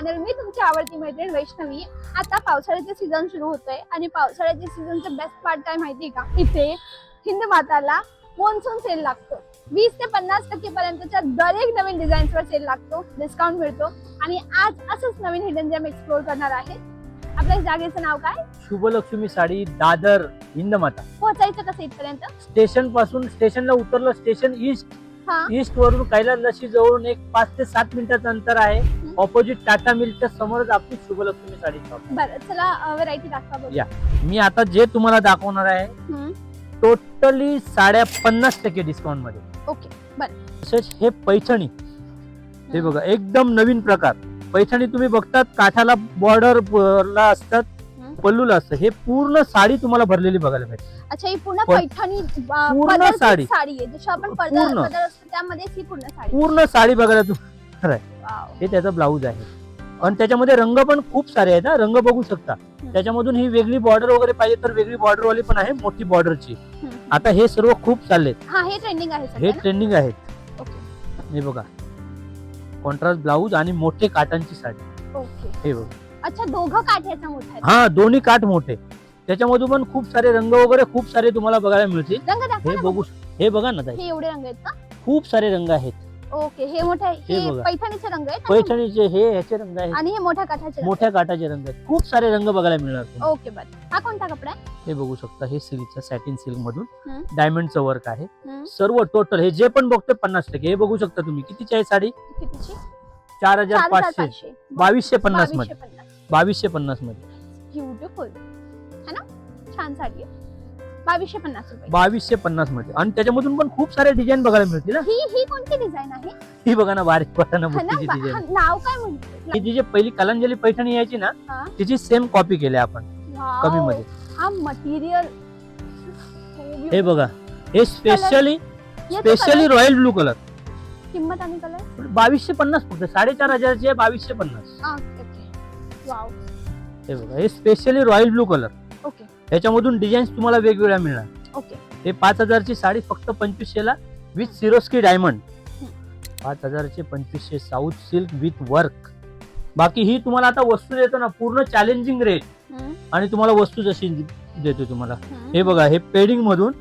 Channel. मी तुमची आवडती मैत्रीण वैष्णवी. आता पावसाळ्याचे सीझन सुरू होतोय आणि पावसाळ्याच्या सीझनचं बेस्ट पार्ट काय माहितीये का? इथे हिंदमाताला मॉन्सून सेल लागतो. 20 ते 50% पर्यंतच्या दर एक नवीन डिझाईन्सवर सेल लागतो, डिस्काउंट मिळतो. आणि आज असंच नवीन हिडन जेम एक्सप्लोर करणार आहे. आपल्या जागेचं नाव काय? शुभलक्ष्मी साडी, दादर, हिंदमाता. पोहोचायचं कसं इथपर्यंत? स्टेशन पासून, स्टेशनला उतरलं, स्टेशन ईस्ट वरून कैलास लशी जवळून एक 5 ते 7 मिनिटाचं अंतर आहे. ऑपोजिट टाटा मिलच्या समोरच आपली शुभलक्ष्मी साडी शॉप. बरं, चला व्हरायटी दाखवा बघू. या मी आता जे तुम्हाला दाखवणार आहे टोटली साड्या 50% डिस्काउंट मध्ये. ओके, बरं. तसेच हे पैठणी, हे बघा एकदम नवीन प्रकार. पैठणी तुम्ही बघतात काठाला बॉर्डर ला असतात, पल्लूला असतं. हे पूर्ण साडी तुम्हाला भरलेली बघायला भेटते. अच्छा, ही पूर्ण पैठणी पूर्ण साडी आहे. जशी आपण पदर असतो त्यामध्येच ही पूर्ण साडी. पूर्ण साडी बघायला तुम्हाला. वाव. हे त्याचा ब्लाऊज आहे आणि त्याच्यामध्ये रंग पण खूप सारे आहेत. रंग बघू शकता. त्याच्यामधून ही वेगळी बॉर्डर वगैरे पाहिजे तर वेगळी बॉर्डर वाली पण आहे, मोठी बॉर्डरची. आता हे सर्व खूप चाललेत. हा, हे ट्रेंडिंग आहे सध्या हे ना? ट्रेंडिंग आहेत. ओके. हे बघा कॉन्ट्रास्ट ब्लाऊज आणि मोठे काठांची साडी. ओके. हे बघा. अच्छा, दोघं काठ्याचा मोठा आहे. हा, दोन्ही काठ मोठे. त्याच्यामधून पण खूप सारे रंग वगैरे खूप सारे तुम्हाला बघायला मिळतील. रंग दाखवा हे ना. बघू, हे बघा ना ताई, हे एवढे रंग आहेत का? खूप सारे रंग आहेत. ओके, हे मोठे हे हे बघा. पैठणीचे रंग आहेत. पैठणीचे हे ह्याचे रंग आहेत, आणि हे मोठ्या काठाचे रंग मोठ्या काठाचे रंग आहेत. खूप सारे रंग बघायला मिळणार आहेत. तुम्हाला. ओके, बरं. हा कोणता कपडा आहे? हे बघू शकता. हे सिल्कचं, सॅटिन सिल्क मधून हम्म. डायमंडचं वर्क आहे. हम्म. सर्व टोटल हे जे पण बघतोय 50%. हे बघू शकता तुम्ही. कितीची आहे साडी? कितीची? 4500. 4500. 2250 मध्ये. 2250. 2250 मध्ये. ब्युटिफुल है ना? छान साडी आहे. 2250 रुपये. 2250 मध्ये. आणि त्याच्यामधून पण खूप सारे डिझाईन बघायला मिळतील. ही कोणती डिझाईन आहे? ही बघा ना, बारीक पठाना हा ना, बुट्टीची डिझाईन. नाव काय म्हणते? ही जी जी पहिली कलांजली पैठणी यायची ना, हा. तिची सेम कॉपी केली आपण वाव. कमी मध्ये. हा मटेरियल हे बघा. हे स्पेशली रॉयल ब्लू कलर. किंमत आणि कलर? 2250 फक्त. 4500 ची आहे. 2250. ओके. वाव. हे बघा. हे specially royal blue colour. Okay. ह्याच्यामधून डिझाईन्स तुम्हाला वेगवेगळ्या मिळणार. ओके. हे 5000 ची साडी फक्त 2500 ला विथ सिरोस्की डायमंड. 5000 चे 2500 साऊथ सिल्क विथ वर्क. बाकी ही तुम्हाला आता वस्तू देतो ना, पूर्ण चॅलेंजिंग रेट आणि तुम्हाला वस्तू जशी देतो तुम्हाला. हे बघा. हे पेडिंग मधून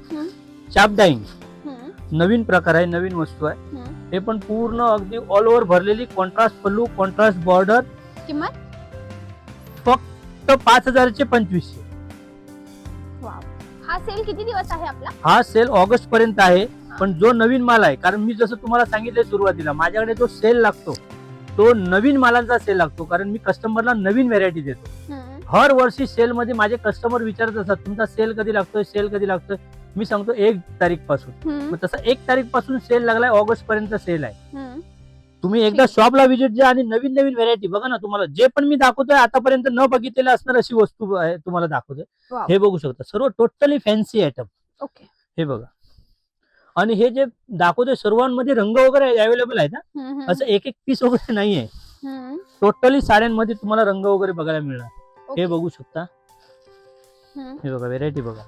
चाप डाईंग नवीन प्रकार आहे, नवीन वस्तू आहे. हे पण पूर्ण अगदी ऑल ओव्हर भरलेली, कॉन्ट्रास्ट पल्लू, कॉन्ट्रास्ट बॉर्डर. किंमत? फक्त 5000 चे 2500. वाव. हा सेल किती दिवस आहे आपला? हा सेल ऑगस्ट पर्यंत आहे. पण जो नवीन माल आहे, कारण मी जसं तुम्हाला सांगितलं सुरुवातीला, माझ्याकडे जो सेल लागतो तो नवीन मालांचा सेल लागतो. कारण मी कस्टमरला नवीन व्हेरायटी देतो. हर वर्षी सेल मध्ये माझे कस्टमर विचारत असतात, तुमचा सेल कधी लागतोय, सेल कधी लागतोय. मी सांगतो 1 तारीख पासून. मग तसं 1 तारीख पासून सेल लागलाय, ऑगस्ट पर्यंत सेल आहे. तुम्ही एकदा शॉपला व्हिजिट द्या आणि नवीन नवीन व्हेरायटी बघा ना. तुम्हाला जे पण मी दाखवतोय आतापर्यंत न बघितलेलं असणार अशी वस्तू आहे तुम्हाला दाखवतोय. हे बघू शकता. सर्व टोटली फॅन्सी आयटम. ओके. हे बघा. आणि हे जे दाखवतोय सर्वांमध्ये रंग वगैरे अवेलेबल आहेत ना, असं एक एक पीस वगैरे नाहीये. टोटली साड्यांमध्ये तुम्हाला रंग वगैरे बघायला मिळणार. हे बघू शकता. हे बघा व्हेरायटी बघा.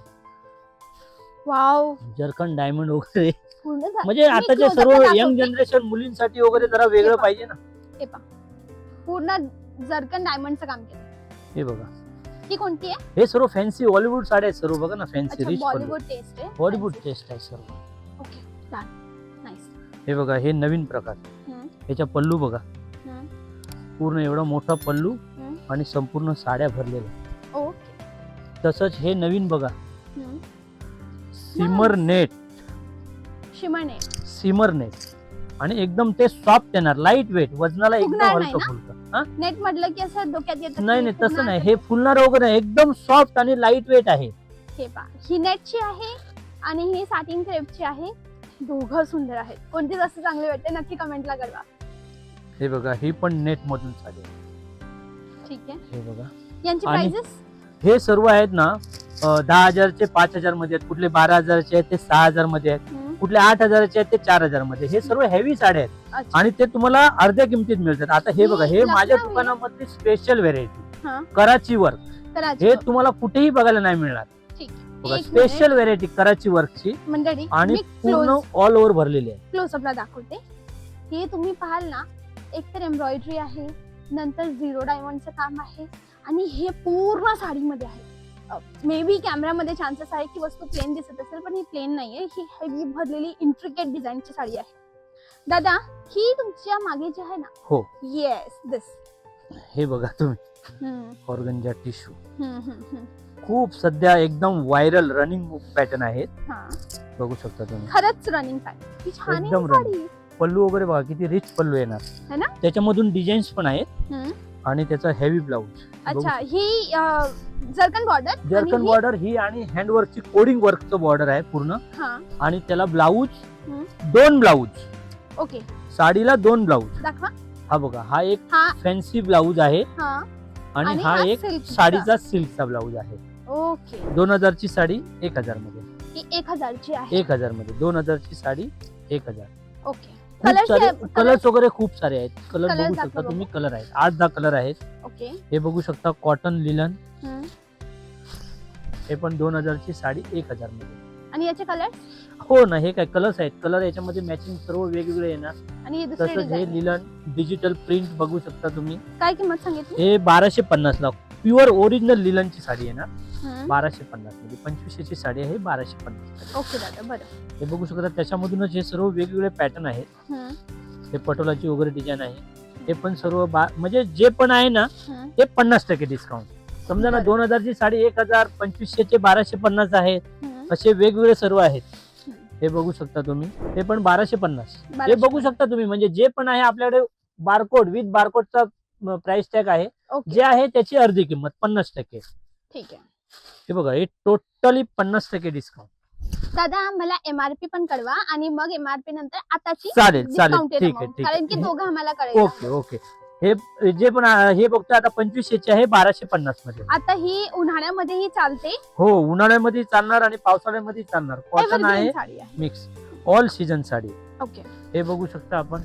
वाव. जरकन डायमंड वगैरे. पूर्ण म्हणजे आताचे सर्व यंग जनरेशन मुलींसाठी वगैरे जरा वेगळं पाहिजे ना. हे पहा, पूर्ण जर्कन डायमंडचं काम केलं. हे बघा. ही कोणती आहे? हे सर्व फॅन्सी बॉलिवूड साड्या आहेत सर्व. बघा ना, फॅन्सी रिच बॉलिवूड टेस्ट आहे. बॉलिवूड टेस्ट आहे सर्व. Okay, done. नाईस. हे बघा. हे नवीन प्रकार. ह्याचा पल्लू बघा. पूर्ण एवढा मोठा पल्लू आणि संपूर्ण साड्या भरलेल्या. ओके. तसंच हे नवीन बघा. सिमर नेट. सिमर नेट. आणि एकदम ते सॉफ्ट येणार, लाईट वेट, वजनाला एकदम हलकं फुलकं. नेट म्हटलं की असं डोक्यात येतं? नाही नाही, तसं नाही. हे फुलणार वगैरे नाही, एकदम सॉफ्ट आणि लाईट वेट आहे. हे पहा, ही नेटची आहे आणि ही साटिन क्रेपची आहे. दोघं सुंदर आहेत. कोणती जास्त चांगली वाटते नक्की कमेंटला कळवा. हे बघा. ही पण नेट मधून साडी. ठीक आहे. हे बघा. यांची आणि प्राइसेस? हे सर्व आहेत ना 10,000 चे 5,000 मध्ये आहेत. कुठले 12,000 चे आहेत ते 6,000 मध्ये आहेत. कुठले 8,000 चे आहेत ते 4,000 मध्ये. हे सर्व हेवी साड्या आहेत आणि ते तुम्हाला अर्ध्या किमतीत मिळतात. आता हे बघा. हे माझ्या दुकानामधली स्पेशल व्हेरायटी कराची वर्क. हे तुम्हाला कुठेही बघायला नाही मिळणार. बघा, स्पेशल व्हेरायटी कराची वर्कची आणि पूर्ण ऑल ओव्हर भरलेली आहे. क्लोजअपला दाखवते. हे तुम्ही पाहाल ना, एकतर एम्ब्रॉयडरी आहे, नंतर 0 डायमंडचं काम आहे आणि हे पूर्ण साडीमध्ये आहे. मे बी कॅमेरामध्ये चान्सेस आहे की वस्तू प्लेन दिसत असेल, पण ही प्लेन नाहीये, ही हेवी भरलेली इंट्रिकेट डिझाईनची साडी आहे. दादा, ही तुमच्या मागे जी आहे ना? हो. येस, दिस. हे बघा तुम्ही, ऑर्गन्जा टिश्यू खूप सध्या एकदम व्हायरल रनिंग पॅटर्न आहेत. बघू शकता तुम्ही, खरंच रनिंग पॅटर्न, छान आहे एकदम साडी. पल्लू वगैरे बघा किती रिच पल्लू येणार है ना? त्याच्यामधून डिझाईन्स पण आहेत आणि त्याचा हेवी ब्लाऊज. अच्छा, ही जर्कन बॉर्डर ही आणि हँडवर्कची कोडिंग वर्कचं बॉर्डर आहे पूर्ण. आणि त्याला ब्लाऊज 2 ब्लाऊज. ओके, साडीला 2 ब्लाऊज. दाखवा. हा बघा, हा एक फॅन्सी ब्लाऊज आहे आणि हा एक साडीचा सिल्कचा ब्लाऊज आहे. ओके, 2000 ची साडी 1000 मध्ये. ही 1000 ची आहे. 1000 मध्ये 2000 ची साडी 1000. ओके, कलर्स वगैरे खूप सारे आहेत. कलर Colours बघू दाखवा शकता बघू. तुम्ही, कलर आहेत 8-10 कलर आहेत. ओके, हे बघू शकता कॉटन लिलन, हे पण 2000 ची साडी 1000 मध्ये. आणि याचे कलर? हो ना, हे काय कलर्स आहेत. कलर याच्यामध्ये मॅचिंग सर्व वेगवेगळे येणार. आणि हे दुसरे तसंच हे डिझाइन लिलन डिजिटल प्रिंट बघू शकता तुम्ही. काय किंमत सांगितली? हे 1250 ला प्युअर ओरिजिनल लिलनची साडी येणार. 1250 मध्ये 2500 ची साडी आहे 1250. ओके दादा, बरं. हे बघू शकता त्याच्यामधूनच हे सर्व वेगवेगळे पॅटर्न आहेत. हे पटोलाची वगैरे डिझाईन आहे. हे पण सर्व म्हणजे जे पण आहे ना ते 50% डिस्काउंट. समजा ना 2000 ची साडी 1000, 2500 चे 1250 आहेत. असे वेगवेगळे सर्व आहेत. हे बघू शकता तुम्ही, हे पण 1250. हे बघू शकता तुम्ही, म्हणजे जे पण आहे आपल्याकडे बारकोड विथ बारकोडचा प्राइस टॅग आहे. जे आहे त्याची अर्धी किंमत 50%. ठीक आहे. हे बघा, हे टोटली 50% डिस्काउंट. दादा, मला MRP पण कळवा आणि मग MRP नंतर आताची चालेल चालेल, discounted ठीक आहे amount. ठीक कारण की आहे. दोघं आम्हाला कळेल. Okay okay. हे जे पण हे बघतो आता 2500 चे आहे 1250 मध्ये. आता ही उन्हाळ्यामध्येही चालते. हो, उन्हाळ्यामध्ये चालणार आणि पावसाळ्यामध्ये चालणार. कॉटन Evergreen आहे, साडी आहे. Mix all season sari. Okay, हे बघू शकता आपण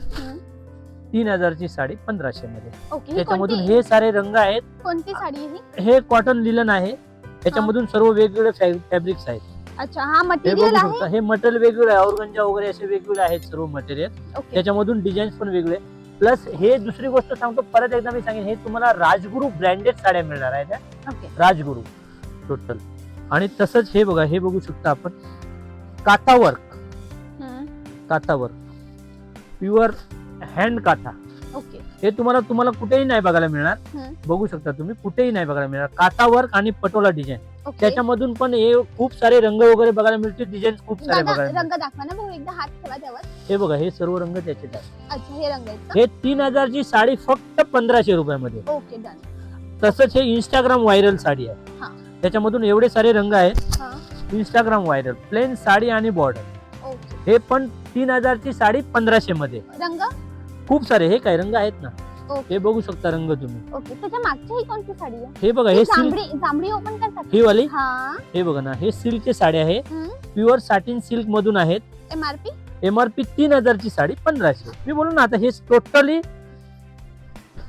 3000 ची साडी 1500 मध्ये. ओके. ही त्याच्यामधून कोणती हे सारे रंग आहेत. कोणती साडी आहे ही? हे कॉटन लिलन आहे. त्याच्यामधून सर्व वेगवेगळे फॅब्रिक्स आहेत. अच्छा, हा हे बघू मटेरियल आहे. शकता, हे मटेरियल वेगवेगळे आहे. ऑर्गन्जा वगैरे असे वेगवेगळे आहेत सर्व मटेरियल. ओके, त्याच्यामधून डिझाईन्स पण वेगळे. प्लस हे दुसरी गोष्ट सांगतो, परत एकदा मी सांगेन, हे तुम्हाला राजगुरू ब्रँडेड साड्या मिळणार आहेत. Okay, Rajguru total. आणि तसंच हे बघा, हे बघू शकता आपण काथावर्क. काथावर्क प्युअर हँड काथा. ओके, हे तुम्हाला कुठेही नाही बघायला मिळणार. बघू शकता तुम्ही, कुठेही नाही बघायला मिळणार. काथावर्क आणि पटोला डिझाईन. ओके. त्याच्यामधून पण हे खूप सारे रंग वगैरे बघायला मिळतील. डिझाईन खूप सारे दादा, बघायला रंग दाखवा ना भाऊ, एकदा हात ठेवा त्यावर. हे बघा, हे सर्व रंग त्याचे आहेत. अच्छा, हे रंग आहेत का? हे 3000 ची साडी फक्त 1500 रुपयामध्ये. Okay, done. तसंच हे इंस्टाग्राम व्हायरल साडी आहे. त्याच्यामधून एवढे सारे रंग आहेत. इंस्टाग्राम व्हायरल प्लेन साडी आणि बॉर्डर. ओके, हे पण 3000 ची साडी 1500 मध्ये. रंग खूप सारे हे काय रंग आहेत ना. ओके. हे बघू शकता रंग तुम्ही. ओके, त्याच्या मागची ही कोणती साडी आहे? हे बघा, हे सिल्क, जांभळी ओपन करतात ही वाली. हा, हे बघा ना, हे सिल्कचे साडी आहे. प्युअर साटिन सिल्क मधून आहेत. MRP MRP 3000 ची साडी 1500. मी बोलू ना, आता हे टोटली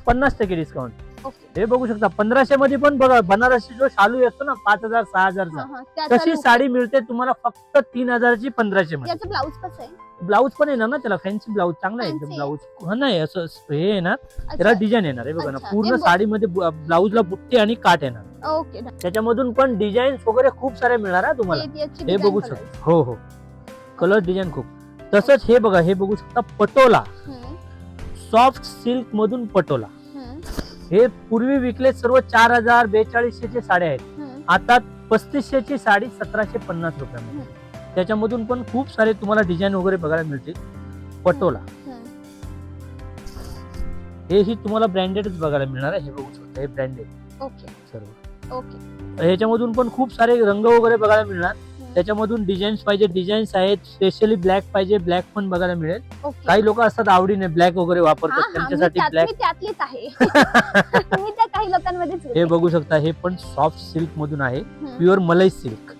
50% डिस्काउंट. ओके, हे बघू शकता 1500 मध्ये पण बघा, बनारसी जो शालू असतो ना 5000 6000चा, तशी साडी मिळते तुम्हाला फक्त 3000 ची 1500 मध्ये. याचं ब्लाऊज कसं आहे? ब्लाऊज पण येणार ना त्याला, फॅन्सी ब्लाऊज चांगला आहे एकदम. Fancy. ब्लाऊज नाही असं हे येणार, त्याला अच्छा, डिझाईन येणार. हे बघा ना, अच्छा. पूर्ण हे साडीमध्ये ब्लाऊजला बुट्टी आणि काठ येणार. Okay, done. त्याच्यामधून पण डिझाईन वगैरे खूप सारे मिळणार आहे तुम्हाला. याची हे design बघू colors. शकता. हो हो, कलर डिझाईन खूप. तसंच हे बघा, हे बघू शकता पटोला, सॉफ्ट सिल्क मधून पटोला. हे पूर्वी विकले सर्व 4000 4200 चे साड्या आहेत. आता 3500 ची साडी 1750 रुपयामध्ये. त्याच्यामधून पण खूप सारे तुम्हाला डिझाईन वगैरे बघायला मिळतील. पटोला हेही तुम्हाला ब्रँडेडच बघायला मिळणार आहे. हे बघू शकता, हे ब्रँडेड ओके, सर्व. ओके, ह्याच्यामधून पण खूप सारे रंग वगैरे बघायला मिळणार. त्याच्यामधून डिझाईन्स पाहिजे, डिझाईन्स आहेत. स्पेशली ब्लॅक पाहिजे, ब्लॅक पण बघायला मिळेल. ओके. काही लोक असतात आवडीने ब्लॅक वगैरे हा, वापरतात, हा, त्यांच्यासाठी मी ब्लॅक. त्यातलीच आहे. मी त्या काही लोकांमध्येच हे होते. बघू शकता, हे पण सॉफ्ट सिल्क मधून आहे. प्युअर मलई सिल्क.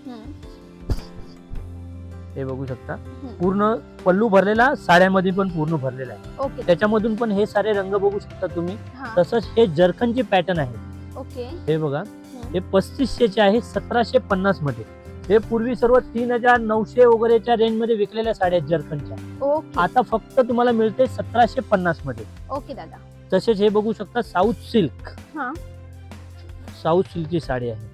हे बघू शकता, पूर्ण पल्लू भरलेला, साड्यामध्ये पण पूर्ण भरलेला आहे. ओके, त्याच्यामधून पण हे सारे रंग बघू शकता तुम्ही. हा, तसंच हे जर्कनचे पॅटर्न आहे. ओके, हे बघा, हे 3500 चे आहे 1750 मध्ये. हे पूर्वी सर्व 3900 वगैरेच्या रेंज मध्ये विकलेल्या साड्या जर्कनच्या. ओके, आता फक्त तुम्हाला मिळते 1750 मध्ये. ओके दादा. तसेच हे बघू शकता साऊथ सिल्क, हा साऊथ सिल्कची साडी आहे.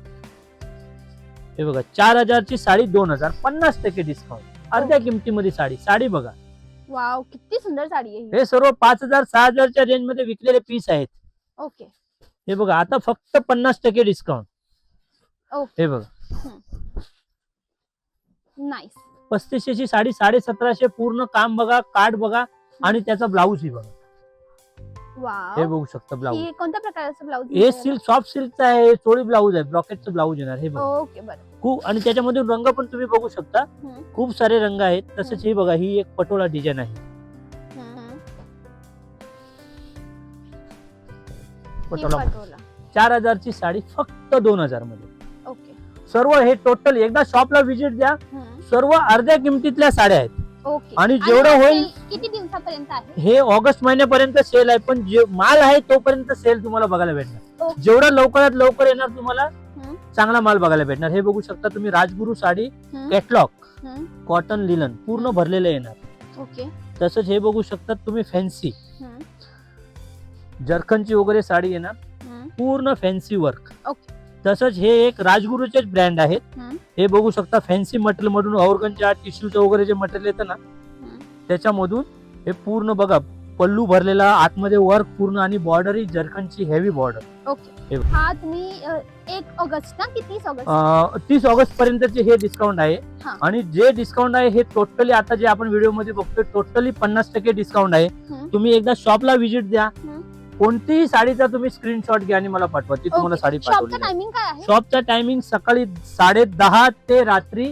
हे बघा 4,000 ची साडी 2,000, 50% डिस्काउंट, अर्ध्या किमतीमध्ये साडी. साडी बघा, वाव किती सुंदर साडी आहे ही. हे सर्व 5,000 6,000 च्या रेंज मध्ये विकलेले पीस आहेत. ओके हे बघा आता फक्त 50% डिस्काउंट. ओके हे बघा नाईस. 3500 ची साडी 1750, पूर्ण काम बघा, कार्ड बघा आणि त्याचा ब्लाऊज ही बघा. हे वाव बघू शकता ब्लाऊज. ही कोणत्या प्रकारचं ब्लाऊज? हे सिल्क सॉफ्ट सिल्कचा आहे, चोळी ब्लाऊज आहे, ब्रॉकेटचं ब्लाऊज येणार. हे बघा ओके बरं. खूप, आणि त्याच्यामधून रंग पण तुम्ही बघू शकता, हम्म. खूप सारे रंग आहेत. तसंच हे बघा, ही एक पटोला डिझाईन आहे. हम्म. पटोला ही पटोला. 4,000 ची साडी फक्त 2,000 मध्ये. ओके सर्व हे टोटल एकदा शॉपला व्हिजिट द्या, हम्म. सर्व अर्ध्या किमतीतल्या साड्या आहेत. ओके आणि जेवढं होईल हे किती दिवसापर्यंत आहे? हे ऑगस्ट महिन्यापर्यंत सेल आहे, पण जे माल आहे तोपर्यंत सेल तुम्हाला बघायला भेटणार. ओके. जेवढं लवकरात लवकर येणार तुम्हाला हम्म. चांगला माल बघायला भेटणार. हे बघू शकता तुम्ही, राजगुरू साडी हम्म. कॅटलॉग, हम्म. कॉटन लिलन पूर्ण भरलेलं येणार. ओके तसंच हे बघू शकता तुम्ही, फॅन्सी हम्म. जरखनची वगैरे साडी येणार, हम्म. पूर्ण फॅन्सी वर्क. ओके. तसंच हे एक राजगुरूचेच ब्रँड आहेत. हम्म. हे बघू शकता, फॅन्सी मटेरियल मधून ऑर्गनच्या टिश्यूचं वगैरे जे मटेरियल येतं ना, हम्म. त्याच्यामधून हे पूर्ण बघा, पल्लू भरलेला, आतमध्ये वर्क पूर्ण, आणि बॉर्डर ही जरखनची हेवी बॉर्डर. ओके हे हा तुम्ही 1 ऑगस्ट ना की 30 ऑगस्ट? 30 ऑगस्ट पर्यंतचे हे डिस्काउंट आहे. हा. आणि जे डिस्काउंट आहे हे टोटली, आता जे आपण व्हिडिओ मध्ये बघतोय, टोटली 50% डिस्काउंट आहे. हम्म. तुम्ही एकदा शॉपला व्हिजिट द्या, हम्म. कोणतीही साडीचा तुम्ही स्क्रीनशॉट घ्या आणि मला पाठवा, ती तुम्हाला ओके. साडी शॉपचं पाठवली. टायमिंग काय आहे? शॉपचा टायमिंग सकाळी 10:30 ते रात्री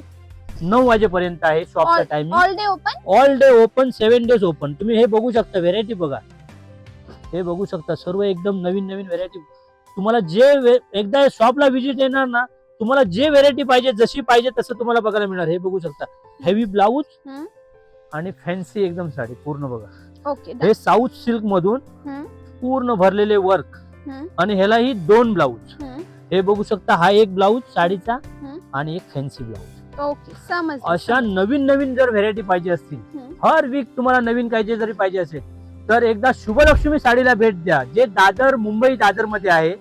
9 वाजेपर्यंत आहे. शॉपचा timing all day open? All day open, 7 days open. तुम्ही हे बघू शकता, व्हेरायटी बघा, हे बघू शकता, सर्व एकदम नवीन नवीन व्हेरायटी. तुम्हाला जे एकदा शॉपला व्हिजिट येणार ना, तुम्हाला जे व्हेरायटी पाहिजे, जशी पाहिजे तसं तुम्हाला बघायला मिळणार. हे बघू शकता, हेवी ब्लाऊज हम्म. आणि फॅन्सी एकदम साडी पूर्ण बघा. ओके हे साऊथ सिल्क मधून हम्म. पूर्ण भरलेले वर्क, हम्म. आणि ह्यालाही 2 ब्लाऊज. हम्म. हे बघू शकता, हा एक ब्लाऊज साडीचा हम्म. आणि एक फॅन्सी ब्लाऊज. ओके समज. अशा नवीन नवीन जर व्हेरायटी पाहिजे असतील, हर वीक तुम्हाला नवीन काहीतरी जरी पाहिजे असेल, तर एकदा शुभलक्ष्मी साडीला भेट द्या, जे दादर, मुंबई दादर मध्ये आहे.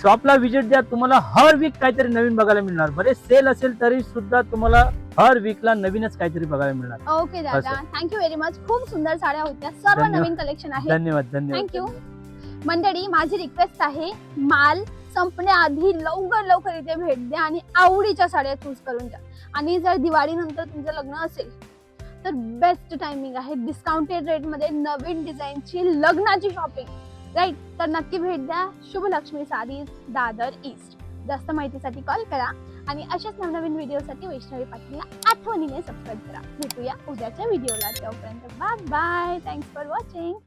शॉपला व्हिजिट द्या, तुम्हाला हर वीक काहीतरी नवीन बघायला मिळणार. बरे सेल असेल तरी सुद्धा तुम्हाला हर वीकला नवीनच काहीतरी बघायला मिळणार. ओके दादा, थँक्यू व्हेरी मच. खूप सुंदर साड्या होत्या, सर्व धन्यवाद. नवीन कलेक्शन आहे. धन्यवाद धन्यवाद. थँक्यू. मंडळी, माझी रिक्वेस्ट आहे, माल संपण्याआधी लवकर इथे भेट द्या आणि आवडीच्या साड्या चूज करून द्या. आणि जर दिवाळी नंतर तुमचं लग्न असेल तर बेस्ट टायमिंग आहे, डिस्काउंटेड रेट मध्ये नवीन डिझाईनची लग्नाची शॉपिंग, राईट? तर नक्की भेट द्या शुभलक्ष्मी साडीज, दादर ईस्ट. जास्त माहितीसाठी कॉल करा आणि अशाच नवनवीन व्हिडिओसाठी वैष्णवी पाटीलला आठवणीने सबस्क्राईब करा. भेटूया उद्याच्या व्हिडिओला. तोपर्यंत bye bye. Thanks for watching.